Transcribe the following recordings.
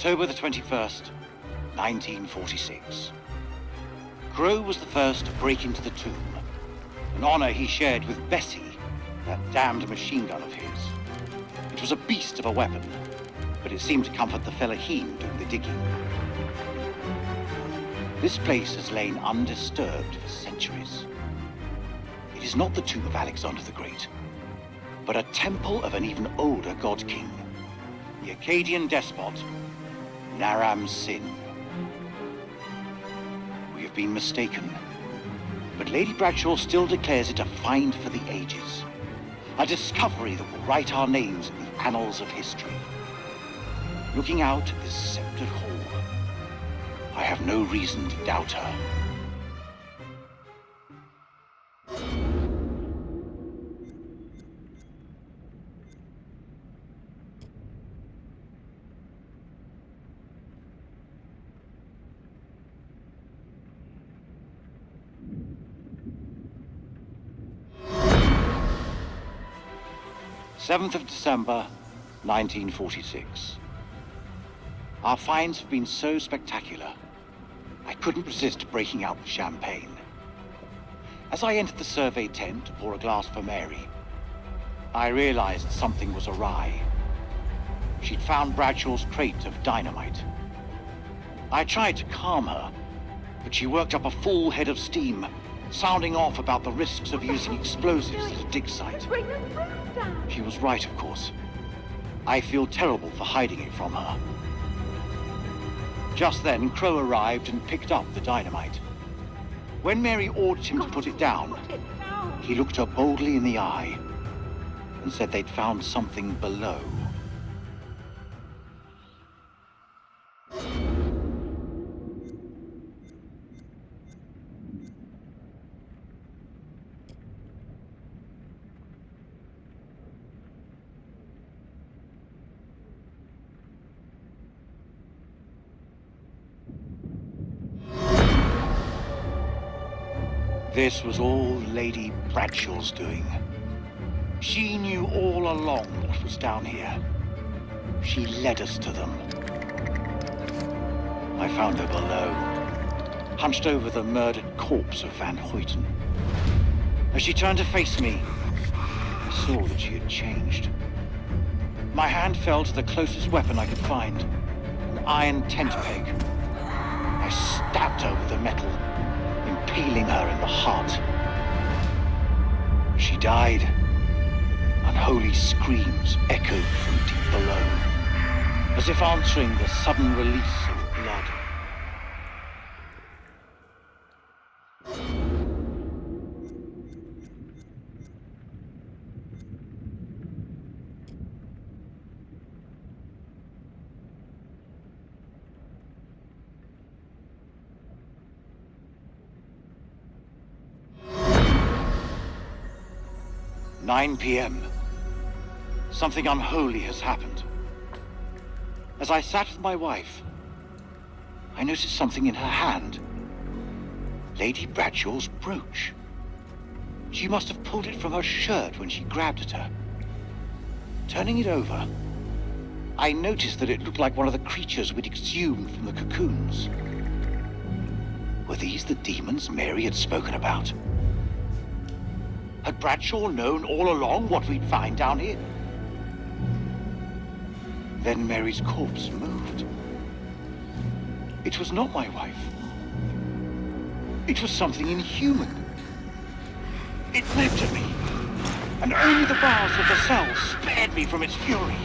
October the 21st, 1946. Crowe was the first to break into the tomb, an honor he shared with Bessie, that damned machine gun of his. It was a beast of a weapon, but it seemed to comfort the fellaheen doing the digging. This place has lain undisturbed for centuries. It is not the tomb of Alexander the Great, but a temple of an even older god king, the Akkadian despot, Naram Sin. We have been mistaken, but Lady Bradshaw still declares it a find for the ages, a discovery that will write our names in the annals of history. Looking out at this sceptred hall, I have no reason to doubt her. Seventh of December, 1946. Our finds have been so spectacular, I couldn't resist breaking out the champagne. As I entered the survey tent to pour a glass for Mary, I realized something was awry. She'd found Bradshaw's crate of dynamite. I tried to calm her, but she worked up a full head of steam, sounding off about the risks of using explosives at a dig site. She was right, of course. I feel terrible for hiding it from her. Just then, Crowe arrived and picked up the dynamite. When Mary ordered him to put it down, he looked her boldly in the eye and said they'd found something below. This was all Lady Bradshaw's doing. She knew all along what was down here. She led us to them. I found her below, hunched over the murdered corpse of Van Hoyten. As she turned to face me, I saw that she had changed. My hand fell to the closest weapon I could find, an iron tent peg. I stabbed her with the metal, impaling her in the heart. She died. Unholy screams echoed from deep below, as if answering the sudden release of blood. "9 p.m. Something unholy has happened. As I sat with my wife, I noticed something in her hand. Lady Bradshaw's brooch. She must have pulled it from her shirt when she grabbed at her. Turning it over, I noticed that it looked like one of the creatures we'd exhumed from the cocoons. Were these the demons Mary had spoken about? Had Bradshaw known all along what we'd find down here? Then Mary's corpse moved. It was not my wife. It was something inhuman. It leapt at me, and only the bars of the cell spared me from its fury.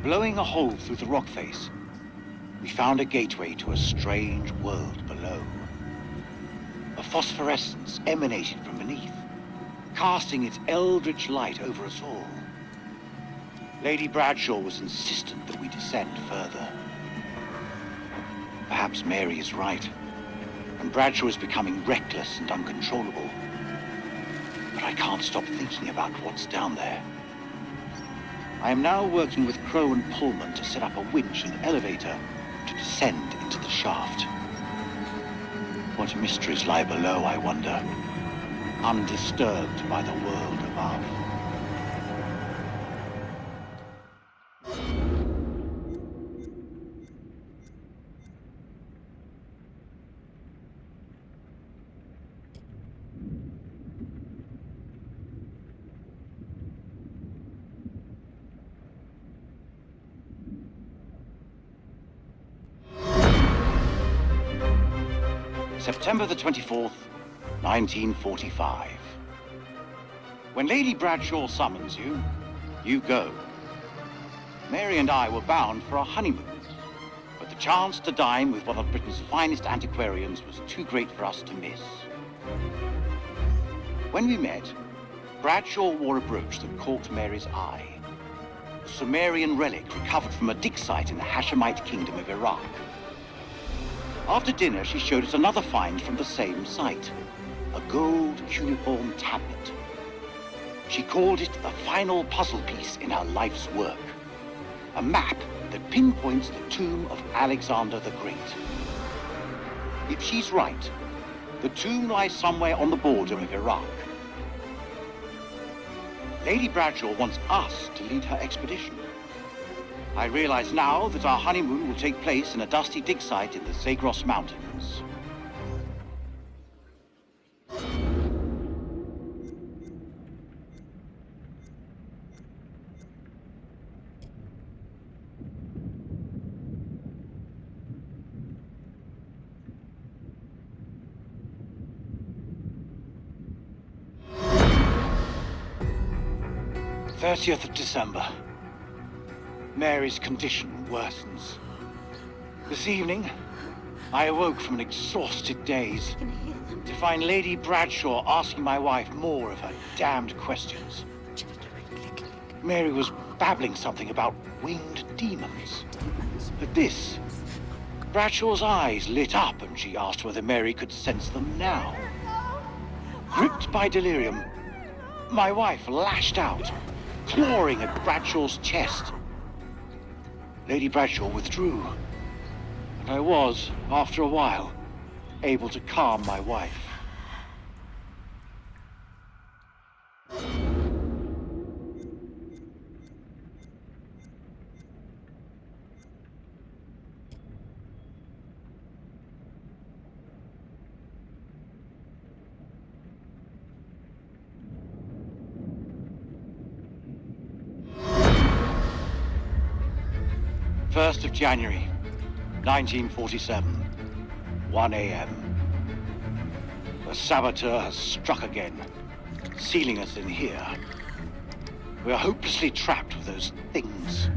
Blowing a hole through the rock face, we found a gateway to a strange world below. A phosphorescence emanated from beneath, casting its eldritch light over us all. Lady Bradshaw was insistent that we descend further. Perhaps Mary is right, and Bradshaw is becoming reckless and uncontrollable. But I can't stop thinking about what's down there. I am now working with Crow and Pullman to set up a winch and elevator to descend into the shaft. What mysteries lie below, I wonder, undisturbed by the world above. September the 24th, 1945. When Lady Bradshaw summons you, you go. Mary and I were bound for our honeymoon, but the chance to dine with one of Britain's finest antiquarians was too great for us to miss. When we met, Bradshaw wore a brooch that caught Mary's eye. A Sumerian relic recovered from a dig site in the Hashemite kingdom of Iraq. After dinner, she showed us another find from the same site, a gold cuneiform tablet. She called it the final puzzle piece in her life's work, a map that pinpoints the tomb of Alexander the Great. If she's right, the tomb lies somewhere on the border of Iraq. Lady Bradshaw wants us to lead her expedition. I realize now that our honeymoon will take place in a dusty dig site in the Zagros Mountains. "30th of December. Mary's condition worsens. This evening, I awoke from an exhausted daze to find Lady Bradshaw asking my wife more of her damned questions. Mary was babbling something about winged demons. At this, Bradshaw's eyes lit up and she asked whether Mary could sense them now. Gripped by delirium, my wife lashed out, clawing at Bradshaw's chest. Lady Bradshaw withdrew, and I was, after a while, able to calm my wife. First of January, 1947, 1 a.m. The saboteur has struck again, sealing us in here. We are hopelessly trapped with those things.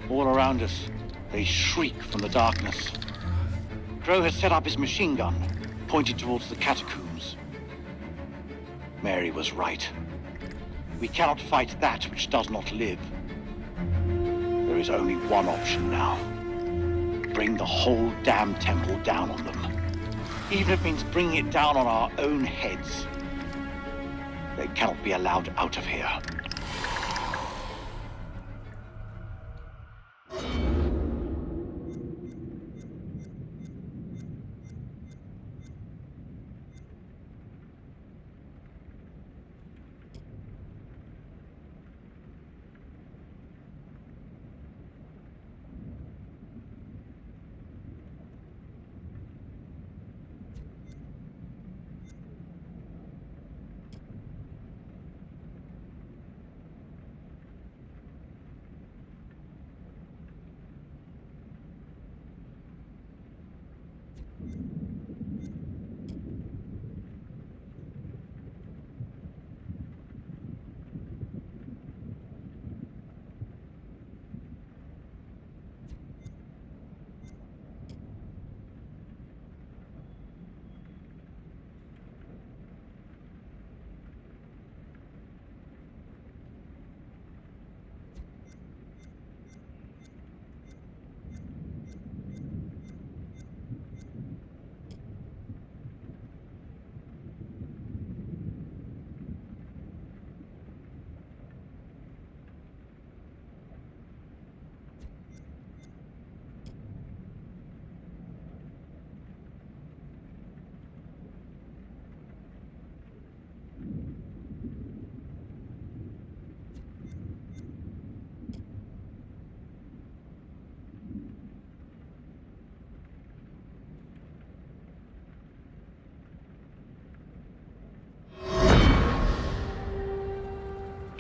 All around us, they shriek from the darkness. Crow has set up his machine gun, pointed towards the catacombs. Mary was right. We cannot fight that which does not live. There is only one option now. Bring the whole damn temple down on them. Even if it means bringing it down on our own heads. They cannot be allowed out of here.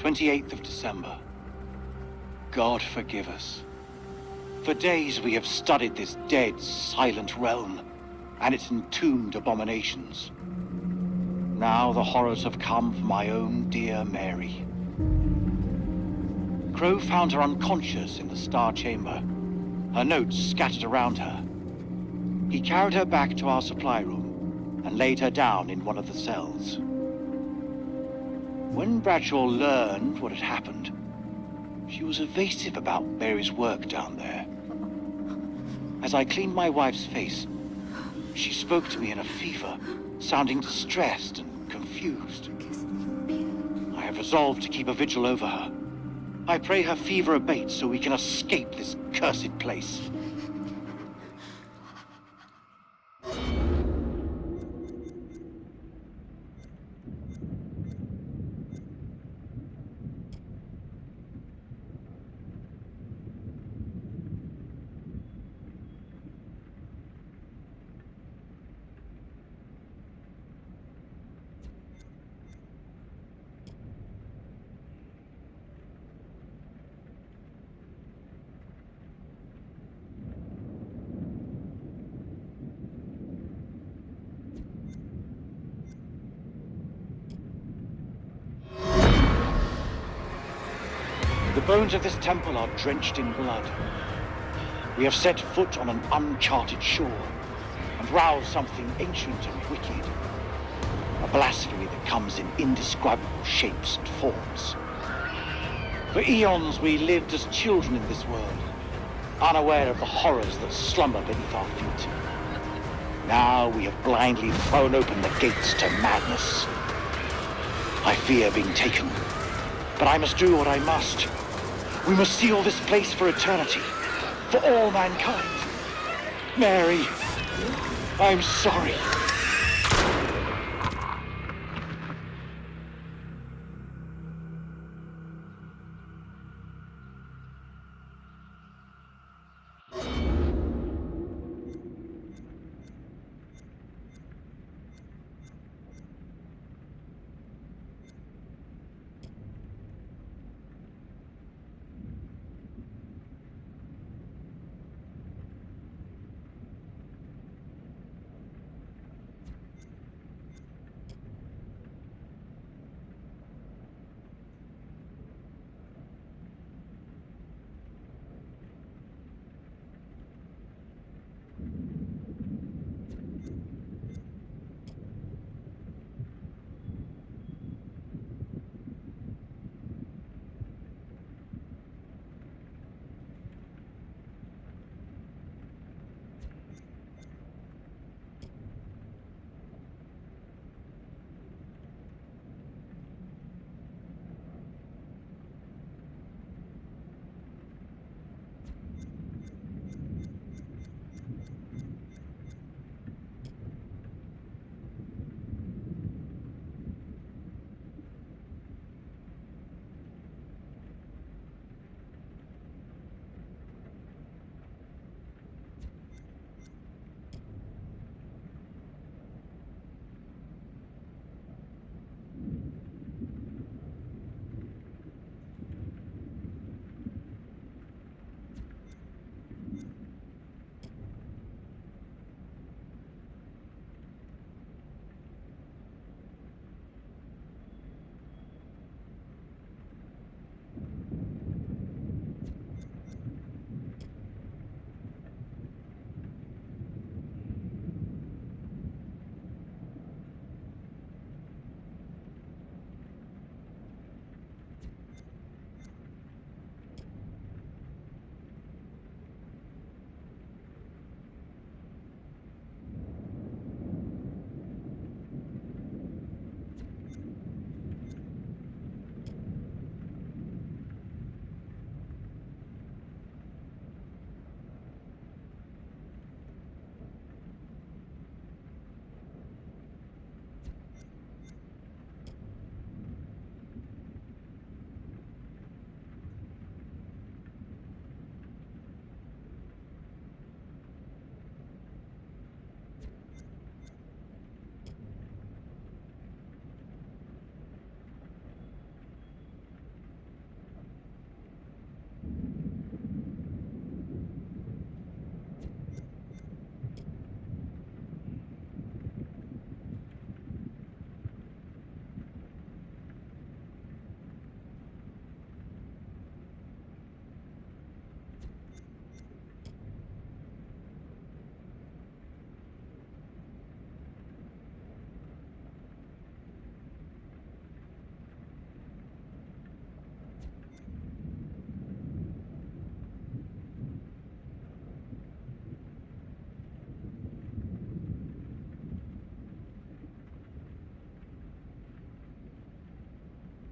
28th of December. God forgive us. For days we have studied this dead, silent realm, and its entombed abominations. Now the horrors have come for my own dear Mary. Crow found her unconscious in the Star Chamber, her notes scattered around her. He carried her back to our supply room and laid her down in one of the cells. When Bradshaw learned what had happened, she was evasive about Mary's work down there. As I cleaned my wife's face, she spoke to me in a fever, sounding distressed and confused. I have resolved to keep a vigil over her. I pray her fever abates so we can escape this cursed place. The bones of this temple are drenched in blood. We have set foot on an uncharted shore and roused something ancient and wicked. A blasphemy that comes in indescribable shapes and forms. For eons we lived as children in this world, unaware of the horrors that slumber beneath our feet. Now we have blindly thrown open the gates to madness. I fear being taken, but I must do what I must. We must seal this place for eternity, for all mankind. Mary, I'm sorry.